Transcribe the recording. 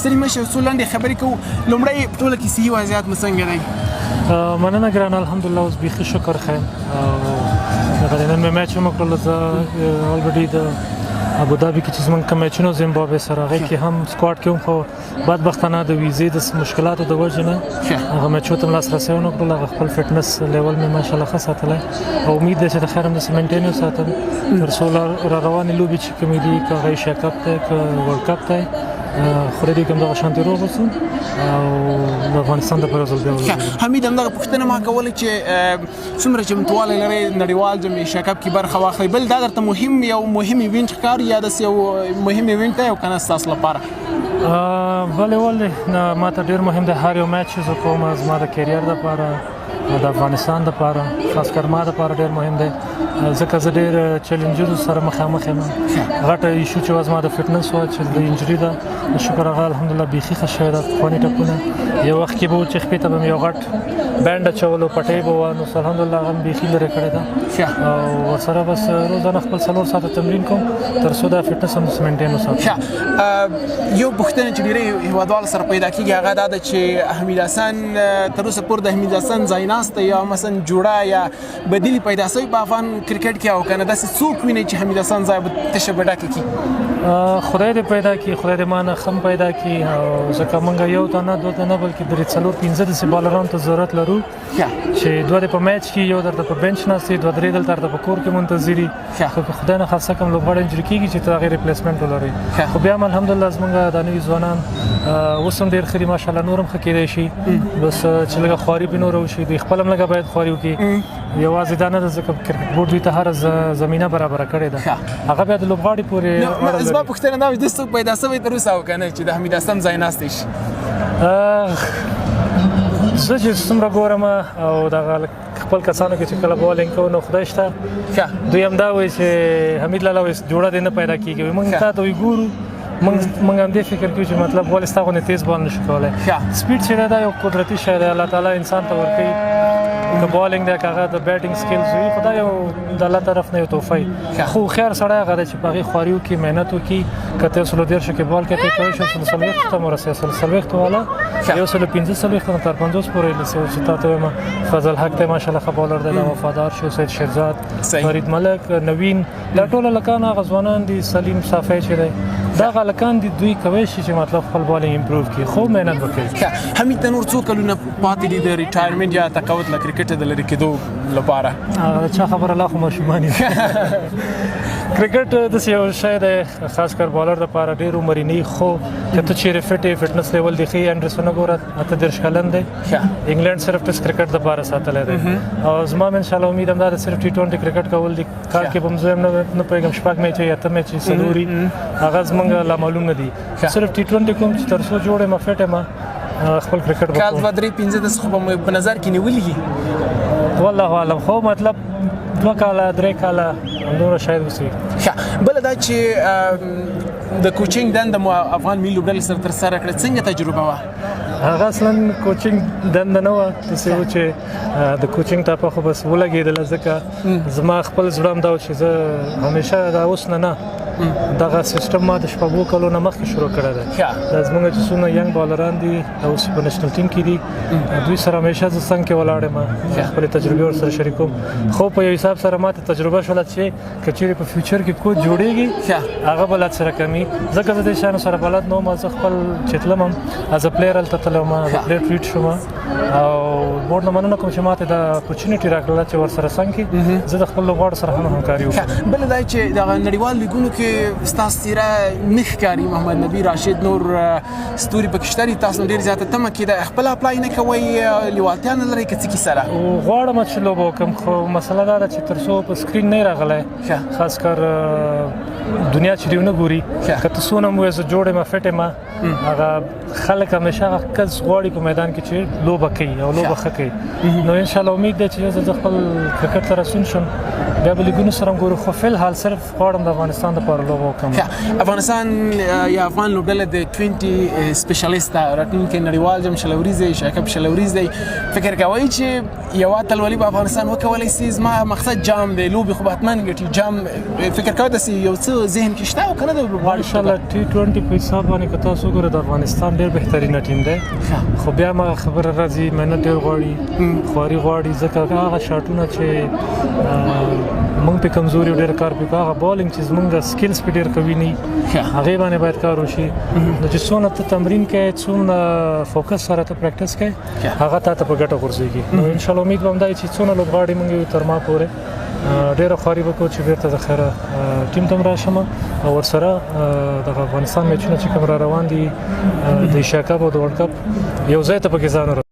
ستړي مشر څو لنډې خبرې کوو. لومړی په ټوله کې صحي وضعیت مو څنګه دی؟ مننه ګرانه، الحمدلله اوس بیخي شکر خیم. دغه نن مې میچ هم وکړل. زه الریډي د ابوظبي کې چې زموږ کوم میچونه زیمبابوې سره هغې کې هم سکواډ کې وم، خو بدبختانه د ویزې د مشکلاتو د وجې نه هغه میچونو ته م لاسرسی ونه کړل. هغه خپل فټنس لیول مې ماشاءالله ښه ساتلی او امید دی چې د خیر هم داسې مینټین وساتم تر څو را روانې لوبې چې کومې دي، که هغه ایشیا کپ دی که ورلډ کپ دی، خدای دې کوم دغه شانتې روغ اوسو او د افغانستان دپاره یو ځل بیا وګورو. حمید همدغه پوښتنه ما کوله چې څومره چمتووالی لرئ نړیوال جام ایشیا کپ کې برخه واخلئ؟ بل دا درته یو مهم ایونټ ښکاري یا داسې یو مهم ایونټ دی او که نه ستاسو لپاره؟ والیبال ما ته ډېر مهم دی. هر یو میچ چې زه کوم زما د کیریر دپاره، د افغانستان دپاره، خاص کر ما دپاره ډېر مهم دی ځکه زه ډېر چیلنجونو سره مخامخ یم. غټه ایشو چې وه زما د فټنس وه چې د انجري ده، شکر هغه الحمدلله بیخي ښه شوې ده. پخواني ټپونه یو وخت کې به و چې خپې ته به مې یو غټ بینډ اچولو، پټۍ به وه، نو الحمدلله هغه مې بیخي لرې کړې ده او ورسره بس روزانه خپل 4 ساعته تمرین کوم تر څو دا فټنس هم مینټین وساتم. یو پوښتنه چې ډېری هیوادوالو سره پیدا کېږي هغه دا ده چې حمید حسن تر اوسه پورې د حمید حسن ځایناسته یا مثلا جوړه یا بدیلې پیدا شوي په افغان کرکټ کې او که نه داسې څوک وینئ چې حمید حسن ځای به تشه به ډکه کړي؟ خدای دې پیدا کړي، خدای دې ما نه ښه پیدا کړي. ځکه موږ یو ته نه، دوه ته نه، بلکې درې 4-5 داسې بالرانو ته ضرورت لرو چې دوه دې په میچ کې، یو درته په بنچ ناست وي، 2-3 دلته درته په کور کې منتظر وي. خو که خدای نه خاصه کوم لوبغاړی انجري کېږي چې ته د هغې ریپلیسمنټ ولرئ. خو بیا هم الحمدلله زموږ دا نوي ځوانان اوس هم ډېر ښه دي ماشاءالله، نور هم ښه کېدی شي. بس چې لږه خواري پرې نوره وشي، دوی خپل هم لږه باید خواري وکړي. یوازې دا نه ده ځکه کرکټ بورډ دوی ته هره زمینه برابره کړې ده، هغه بیا د لوبغاړي پورې اړه لري. زما پوښتنه دا وه چې څوک پیدا شوی تر اوسه او که نه چې د حمید حسن ځای ناستی شي؟ زه چې څومره ګورم او دغه خپل کسانو کې چې کله بالینګ کوو نو خدای شته، دوی هم دا وایي چې حمید لاله وایي جوړه دې نه پیدا کېږي. موږ تا ته وایي ګورو، موږ هم دې فکر کوو چې مطلب ولې ستا غوندې تیز بال نشو کولی. سپیډ چې دی دا یو قدرتي شی دی، الله تعالی انسان ته ورکوي. که بالینګ دی که هغه د بیټینګ سکلز وي، خو دا یو د الله طرف نه یو تحفه وي. خو هوښیار سړی هغه دی چې په هغې خواري وکړي، محنت وکړي. که ته 130 کې بال کوې کولی شو 140 ته هم ورسوي، 140 والا 145 نه تر 50 پورې رسوي. چې تا ته وایم فضل حق دی ماشاءالله ښه بالر دی، وفادار شو، سید شیرزاد، فرید ملک، نوین، دا ټول هلکان هغه ځوانان دي. سلیم صافی چې دی دا هغه هلکان دي، دوی کولی شي چې مطلب خپل بالینګ امپروو کړي، خو محنت وکړي. حمید ته نور څو کلونه پاتې دي د ریټایرمنټ یا تقاعد له کرکټ د لرې کېدو لپاره؟ چا خبره لا خو ماشومان یو. کرکټ داسې یو شی دی خاص کر بالر دپاره ډېر عمري نه وي، خو که ته چېرې فټ یې، فټنس لیول دې ښه یي. انډرسن وګوره 38 کلن دی، انګلینډ صرف ټیسټ کرکټ دپاره ساتلی دی او زما هم انشاءالله امید هم دا ده صرف T20 کرکټ کول دي. کال کې به هم زه هم نه پوهېږم 6 میچ یا 8 میچ څلوري هغه زموږ لا معلوم نه دي. صرف T20 کوم چې تر څو جوړ یم فټ یم خپل کرکټ به کال 2-3-5 داسې خو به مو په نظر کې نیولي دي؟ والله اعلم، خو مطلب 2 کاله 3 کاله همدومره شاید وسي. بله دا چې د کوچینګ دنده مو افغان ملي لوبډلې سره ترسره کړه، څنګه تجربه وه؟ هغه اصلا کوچینګ دنده نه وه، داسې و چې د کوچینګ ټاپه خو بس ولګېدله. ځکه زما خپل زړه هم دا و چې زه همیشه دا اوس نه دغه سیستم ما د 6 کلو نه مخکې شروع کړی دی. دا زموږ چې څومره ینګ بالران دي اوس په نېشنل ټیم کې دي، دوی سره همیشه زه څنګ کې ولاړ یم، خپلې تجربې ورسره شریکوم. خو په یو حساب سره ماته تجربه شوله چې که چېرې په فیوچر کې کوچ جوړېږي هغه به لا سره کمي. ځکه زه دې شیانو سره بلد نه وم. زه خپل چې تلم هم از ا پلیر هلته تللی وم، از ا پلیر ټریټ شوم او بورډ نه مننه کوم چې ماته دا اپورچونیټي راکړله چې ورسره څنګ کې زه د خپل لوبغاړو سره هم همکاري وکړم. بله دا چې دغه نړیوال لیګونو کې ستاسو څېره نه ښکاري. محمد نبي، راشد، نور ستوري پکې شته دي، تاسو ډېر زیاته تمه کېده خپل اپلای نه کوئ، لیوالتیا نه لرئ که څه کیسه ده؟ غواړم چې لوبه وکړم، خو مسله دا ده چې تر څو په سکرین نه راغلی، خاص کر دنیا چې دیو نه ګوري، که ته څونه هم وایې زه جوړ یم فټ یم، هغه خلک همیشه هغه کس غواړي په میدان کې چې لوبه لوبه کوي او لوبه ښه کوي نو ان شاء الله امید ده چې زه خپل کرکټ ته رسون شم بیا به لیګونو سره ګورو خو فل حال صرف غواړم د افغانستان لپاره لوبه وکړم افغانستان یا افغان لوبډله د 20 سپیشلیست راتلونکي نړیوال جام شلوریز شاکب شلوریز دی فکر کوي چې یو اتلولي په افغانستان وکولای شي زما مقصد جام دی لوبي خو باتمن ګټي جام فکر کوي د یو څه ذهن کې شته او کنه د ان شاء الله T20 په حساب باندې که تاسو ګورئ د افغانستان ډېر بهترینه ټیم دی خو بیا ما خبره راځي مهنت ډېر غواړي خواري غواړي ځکه هغه شاټونه چې مونږ په کمزوري ډېر کار کوي هغه بالینګ چې زمونږ سکلز په ډېر قوي نه هغه باندې باید کار وشي نو چې څونه ته تمرین کوي څونه فوکس سره ته پریکټس کوي هغه ته په ګټه ورسېږي نو ان شاء الله امید وم دا چې څونه لوبغاړي مونږ تر ما پورې ډېر خواري وکړو چې بیرته د خیره ټیم ته راشم او ورسره د افغانستان میچونه چې کوم را روان دي د ایشیا کپ او د ورلد کپ یو ځای ته پکې ځان